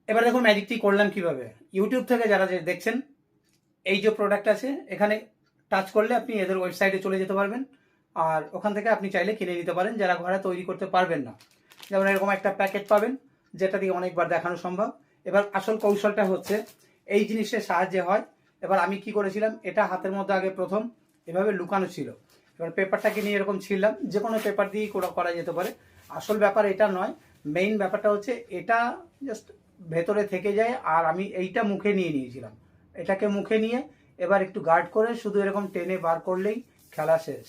এবার দেখুন ম্যাজিকটি করলাম কিভাবে। ইউটিউব থেকে যারা যে দেখছেন, এই যে প্রোডাক্ট আছে এখানে টাচ করলে আপনি এদের ওয়েবসাইটে চলে যেতে পারবেন, আর ওখান থেকে আপনি চাইলে কিনে নিতে পারেন যারা ঘরে তৈরি করতে পারবেন না। যেমন এরকম একটা প্যাকেট পাবেন যেটা দিয়ে অনেকবার দেখানো সম্ভব। এবার আসল কৌশলটা হচ্ছে এই জিনিসের সাহায্যে হয়। এবার আমি কি করেছিলাম, এটা হাতের মধ্যে আগে প্রথম এভাবে লুকানো ছিল। এবার পেপারটাকে নিয়ে এরকম ছিললাম, যে কোনো পেপার দিয়েই করা যেতে পারে। আসল ব্যাপার এটা নয়, মেইন ব্যাপারটা হচ্ছে এটা জাস্ট ভেতরে থেকে যায়। আর আমি এইটা মুখে নিয়ে নিয়েছিলাম, এটাকে মুখে নিয়ে এবার একটু গার্ড করে শুধু এরকম টেনে বার করলেই খেলা শেষ।